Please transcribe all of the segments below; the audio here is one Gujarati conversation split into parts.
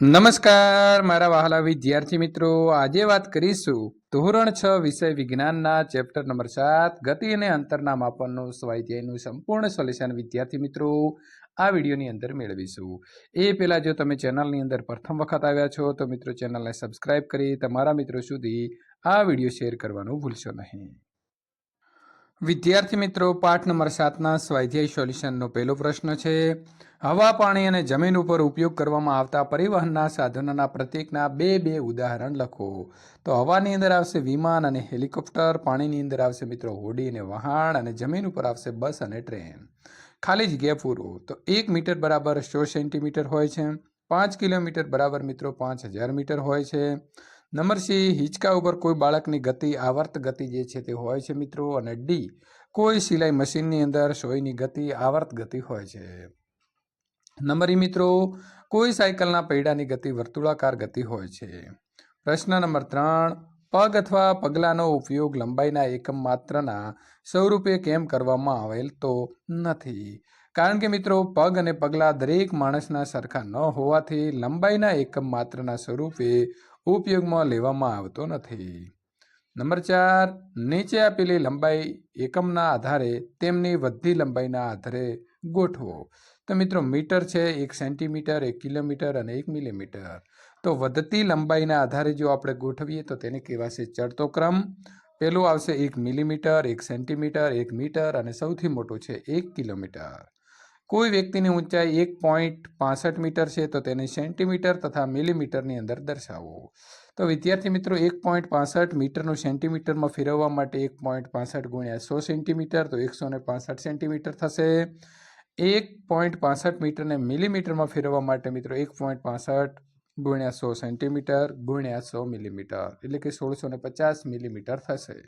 નમસ્કાર મારા વહાલા વિદ્યાર્થી મિત્રો, આજે વાત કરીશું ધોરણ 6 વિષય વિજ્ઞાનના ચેપ્ટર નંબર 7 ગતિ અને અંતરના માપનનું સ્વાધ્યાયનું સંપૂર્ણ સોલ્યુશન વિદ્યાર્થી મિત્રો આ વિડીયોની અંદર મેળવીશું। એ પહેલાં જો તમે ચેનલની અંદર પ્રથમ વખત આવ્યા છો તો મિત્રો ચેનલને સબસ્ક્રાઇબ કરી તમારા મિત્રો સુધી આ વિડીયો શેર કરવાનું ભૂલશો નહીં। વિદ્યાર્થી મિત્રો, પાઠ નંબર 7ના સ્વાધ્યાય સોલ્યુશનનો પહેલો પ્રશ્ન છે, હવા, પાણી અને જમીન ઉપર ઉપયોગ કરવામાં આવતા પરિવહનના સાધનોના પ્રત્યેકના બે ઉદાહરણ લખો। તો હવાની અંદર આવશે વિમાન અને હેલિકોપ્ટર, પાણીની અંદર આવશે મિત્રો હોડી અને વહાણ, અને જમીન ઉપર આવશે બસ અને ટ્રેન। ખાલી જગ્યા પૂરો। તો 1 મીટર બરાબર 100 સેન્ટીમીટર હોય છે, 5 કિલોમીટર બરાબર મિત્રો 5000 મીટર હોય છે। નંબર સી, હિંચકા ઉપર કોઈ બાળકની ગતિ આવર્ત ગતિ જે છે તે હોય છે મિત્રો, અને ડી, કોઈ સિલાઈ મશીનની અંદર સોયની ગતિ આવર્ત ગતિ હોય છે। નંબર ઈ મિત્રો, કોઈ સાયકલના પૈડાની ગતિ વર્તુળાકાર ગતિ હોય છે। પ્રશ્ન નંબર 3, પગ અથવા પગલાનો ઉપયોગ લંબાઈના એકમ માત્રના સ્વરૂપે કેમ કરવામાં આવેલ તો નથી? કારણ કે મિત્રો પગ અને પગલા દરેક માણસના સરખા ન હોવાથી લંબાઈના એકમ માત્રના સ્વરૂપે ઉપયોગમાં લેવામાં આવતો નથી। નંબર 4, નીચે આપેલી લંબાઈ એકમના આધારે તેમની વધતી લંબાઈના આધારે ગોઠવો। તો મિત્રો મીટર છે, 1 સેન્ટીમીટર, 1 કિલોમીટર અને 1 મિલીમીટર। તો વધતી લંબાઈના આધારે જો આપણે ગોઠવીએ તો તેને કહેવાશે ચડતો ક્રમ। પહેલું આવશે 1 મિલીમીટર, 1 સેન્ટીમીટર, 1 મીટર અને સૌથી મોટું છે 1 કિલોમીટર। કોઈ વ્યક્તિની ઊંચાઈ 1.65 મીટર છે તો તેને સેન્ટીમીટર તથા મિલીમીટરની અંદર દર્શાવો। તો વિદ્યાર્થી મિત્રો 1.65 મીટરનું સેન્ટીમીટરમાં ફેરવવા માટે 1.65 ગુણ્યા 100 સેન્ટીમીટર તો 165 સેન્ટીમીટર થશે। 1.65 મીટરને મિલીમીટરમાં ફેરવવા માટે મિત્રો 1.65 ગુણ્યા 100 સેન્ટીમીટર ગુણ્યા 100 મિલીમીટર એટલે કે 1650 મિલીમીટર થશે।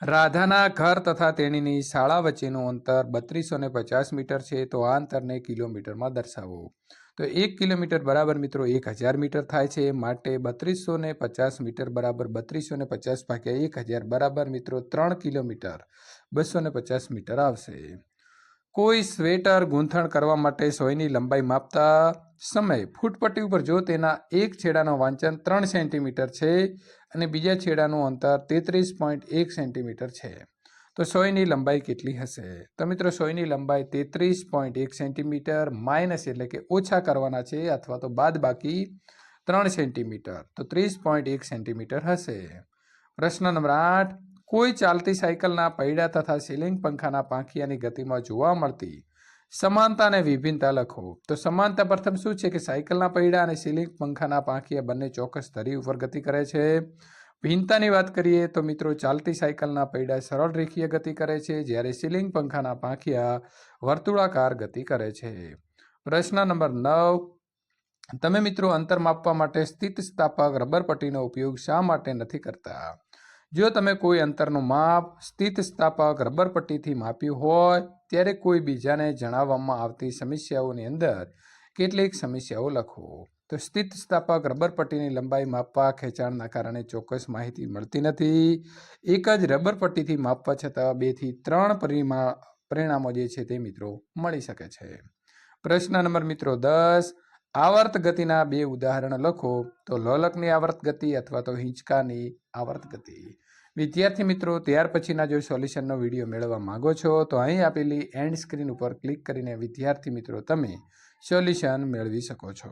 રાધાના ઘર તથા તેણીની શાળા વચ્ચેનું અંતર 3250 મીટર છે તો આ અંતરને કિલોમીટરમાં દર્શાવો। તો 1 કિલોમીટર બરાબર મિત્રો 1000 મીટર થાય છે, માટે 3250 મીટર બરાબર 3250 ભાગ્યા 1000 બરાબર મિત્રો 3 કિલોમીટર 250 મીટર આવશે। કોઈ સ્વેટર ગૂંથણ કરવા માટે સોયની લંબાઈ માપતા સમય ફૂટપટ્ટી ઉપર જો તેના એક છેડાનું વાંચન 3 સેન્ટીમીટર છે અને બીજા છેડાનું અંતર 33.1 સેન્ટીમીટર છે તો સોયની લંબાઈ કેટલી હશે? તો મિત્રો સોયની લંબાઈ 33.1 સેન્ટીમીટર માઇનસ એટલે કે ઓછા કરવાના છે અથવા તો બાદ બાકી 3 સેન્ટીમીટર તો 30.1 સેન્ટીમીટર હશે। પ્રશ્ન નંબર 8, કોઈ ચાલતી સાયકલના પૈડા તથા સીલિંગ પંખાના પાંખિયાની ગતિમાં જોવા મળતી સમાનતા અને વિભિન્નતા લખો। તો સમાનતા પ્રથમ શું છે કે સાયકલના પૈડા અને સીલિંગ પંખાના પાંખિયા બંને ચોક્કસ ધરી ઉપર ગતિ કરે છે। ભિન્નતાની વાત કરીએ તો મિત્રો ચાલતી સાયકલના પૈડા સરળ રેખીય ગતિ કરે છે, જ્યારે સીલિંગ પંખાના પાંખિયા વર્તુળાકાર ગતિ કરે છે। પ્રશ્ન નંબર 9, તમે મિત્રો અંતર માપવા માટે સ્થિતિસ્થાપક રબર પટ્ટીનો ઉપયોગ શા માટે નથી કરતા? જો તમે કોઈ અંતરનું માપ સ્થિતિસ્થાપક રબર પટ્ટીથી માપ્યું હોય ત્યારે કોઈ બીજાને જણાવવામાં આવતી સમસ્યાઓની અંદર કેટલીક સમસ્યાઓ લખો। તો સ્થિતિસ્થાપક રબર પટ્ટીની લંબાઈ માપવા ખેંચાણના કારણે ચોક્કસ માહિતી મળતી નથી। એક જ રબર પટ્ટીથી માપવા છતાં 2 થી 3 પરિણામો જે છે તે મિત્રો મળી શકે છે। પ્રશ્ન નંબર મિત્રો 10, આવર્ત ગતિના 2 ઉદાહરણ લખો। તો લોલકની આવર્ત ગતિ અથવા તો હિંચકાની આવર્ત ગતિ। વિદ્યાર્થી મિત્રો, ત્યાર પછીના જો સોલ્યુશનનો વિડીયો મેળવવા માંગો છો તો અહીં આપેલી એન્ડ સ્ક્રીન ઉપર ક્લિક કરીને વિદ્યાર્થી મિત્રો તમે સોલ્યુશન મેળવી શકો છો।